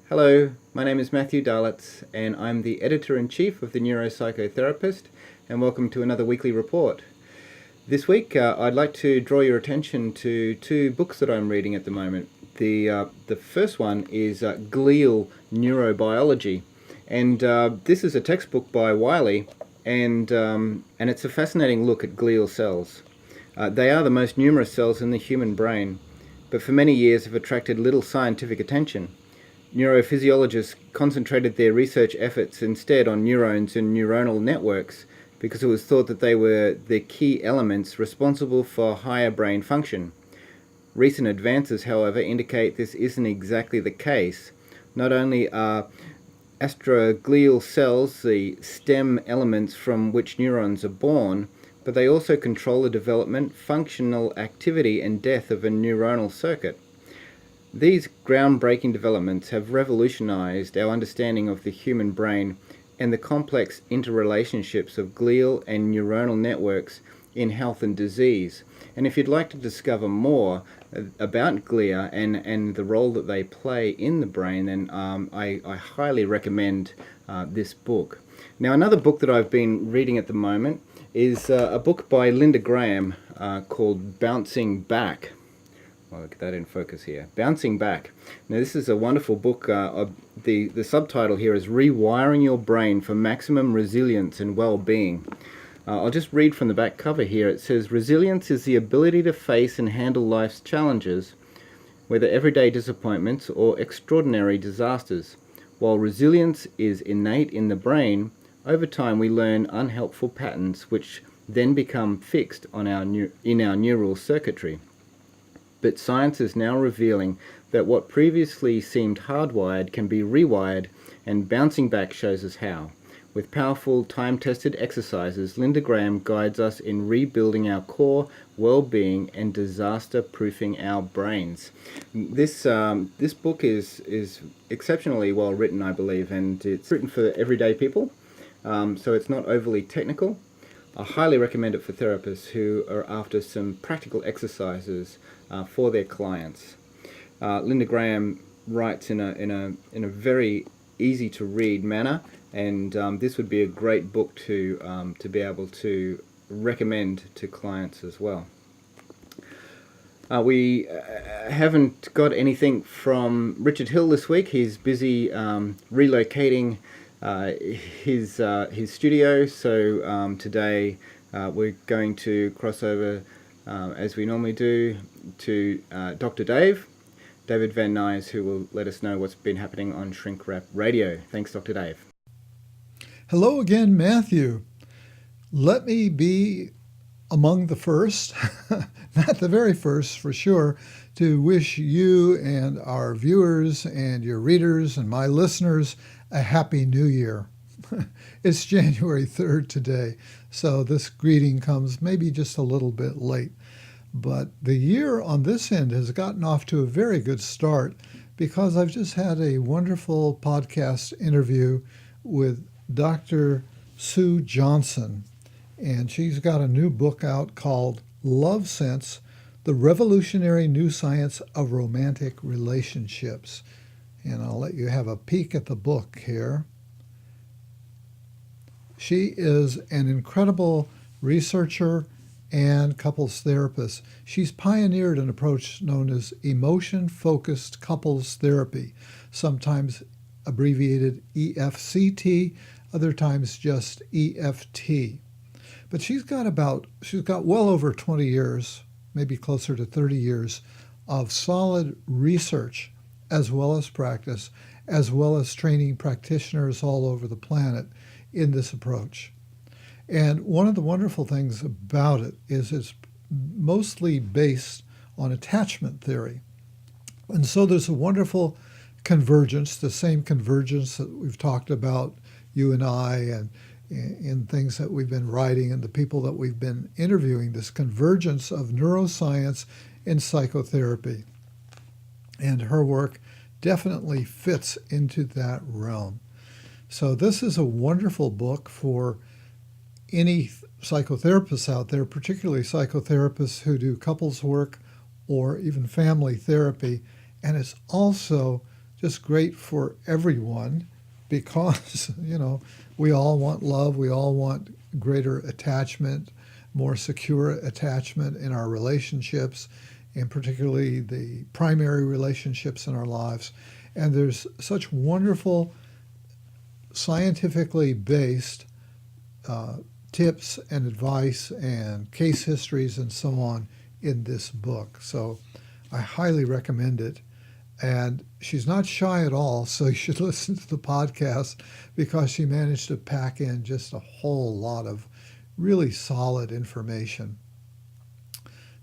Hello, my name is Matthew Darlitz, and I'm the editor-in-chief of the Neuropsychotherapist, and welcome to another weekly report. This week, I'd like to draw your attention to two books that I'm reading at the moment. The first one is Glial Neurobiology, and this is a textbook by Wiley, and it's a fascinating look at glial cells. They are the most numerous cells in the human brain, but for many years have attracted little scientific attention. Neurophysiologists concentrated their research efforts instead on neurons and neuronal networks because it was thought that they were the key elements responsible for higher brain function. Recent advances, however, indicate this isn't exactly the case. Not only are astroglial cells the stem elements from which neurons are born, but they also control the development, functional activity, and death of a neuronal circuit. These groundbreaking developments have revolutionized our understanding of the human brain and the complex interrelationships of glial and neuronal networks in health and disease. And if you'd like to discover more about glia and the role that they play in the brain, then I highly recommend this book. Now, another book that I've been reading at the moment is a book by Linda Graham called Bouncing Back. I'll get that in focus here. Bouncing Back. Now, this is a wonderful book. The subtitle here is Rewiring Your Brain for Maximum Resilience and Well-Being. I'll just read from the back cover here. It says, resilience is the ability to face and handle life's challenges, whether everyday disappointments or extraordinary disasters. While resilience is innate in the brain, over time we learn unhelpful patterns which then become fixed in our neural circuitry. But science is now revealing that what previously seemed hardwired can be rewired, and Bouncing Back shows us how. With powerful, time-tested exercises, Linda Graham guides us in rebuilding our core, well-being, and disaster-proofing our brains. This book is exceptionally well written, I believe, and it's written for everyday people, so it's not overly technical. I highly recommend it for therapists who are after some practical exercises for their clients. Linda Graham writes in a very easy to read manner, and this would be a great book to be able to recommend to clients as well. We haven't got anything from Richard Hill this week. He's busy relocating his studio, so today we're going to cross over, as we normally do, to Dr. David Van Nuys, who will let us know what's been happening on Shrink Wrap Radio. Thanks, Dr. Dave. Hello again, Matthew. Let me be among the first, not the very first for sure, to wish you and our viewers and your readers and my listeners a happy new year. It's January 3rd today, so this greeting comes maybe just a little bit late. But the year on this end has gotten off to a very good start because I've just had a wonderful podcast interview with Dr. Sue Johnson, and she's got a new book out called Love Sense, The Revolutionary New Science of Romantic Relationships. And I'll let you have a peek at the book here. She is an incredible researcher and couples therapist. She's pioneered an approach known as emotion-focused couples therapy, sometimes abbreviated EFCT, other times just EFT. But she's got well over 20 years, maybe closer to 30 years, of solid research as well as practice, as well as training practitioners all over the planet in this approach. And one of the wonderful things about it is it's mostly based on attachment theory. And so there's a wonderful convergence, the same convergence that we've talked about, you and I, and in things that we've been writing and the people that we've been interviewing, this convergence of neuroscience and psychotherapy. And her work definitely fits into that realm. So this is a wonderful book for any psychotherapists out there, particularly psychotherapists who do couples work or even family therapy. And it's also just great for everyone because, we all want love, we all want greater attachment, more secure attachment in our relationships, and particularly the primary relationships in our lives. And there's such wonderful, scientifically based tips and advice and case histories and so on in this book. So I highly recommend it. And she's not shy at all, so you should listen to the podcast because she managed to pack in just a whole lot of really solid information.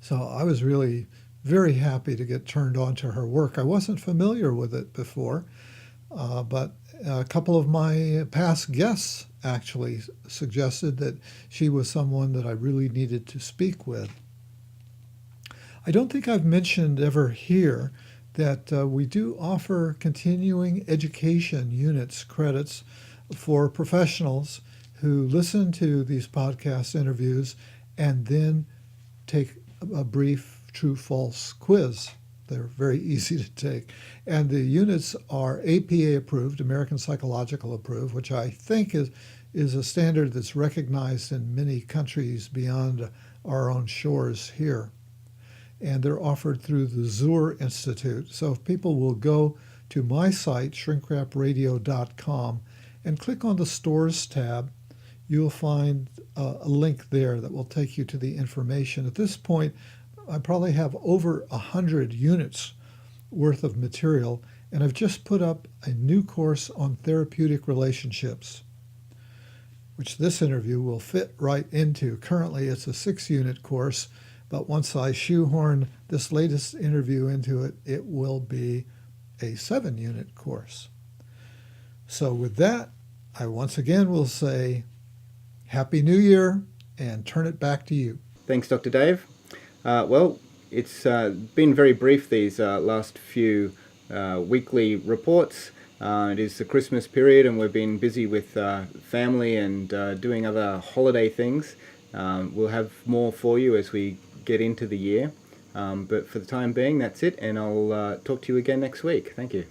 So I was really very happy to get turned on to her work. I wasn't familiar with it before, but a couple of my past guests actually suggested that she was someone that I really needed to speak with. I don't think I've mentioned ever here that we do offer continuing education units credits for professionals who listen to these podcast interviews and then take a brief true-false quiz. They're very easy to take. And the units are APA approved, American Psychological approved, which I think is a standard that's recognized in many countries beyond our own shores here. And they're offered through the Zur Institute. So if people will go to my site, shrinkwrapradio.com, and click on the Stores tab, you'll find a link there that will take you to the information. At this point, I probably have over 100 units worth of material, and I've just put up a new course on therapeutic relationships, which this interview will fit right into. Currently, it's a 6-unit course, but once I shoehorn this latest interview into it, it will be a 7-unit course. So with that, I once again will say Happy New Year and turn it back to you. Thanks, Dr. Dave. Well, it's been very brief these last few weekly reports. It is the Christmas period and we've been busy with family and doing other holiday things. We'll have more for you as we get into the year. But for the time being, that's it, and I'll talk to you again next week. Thank you.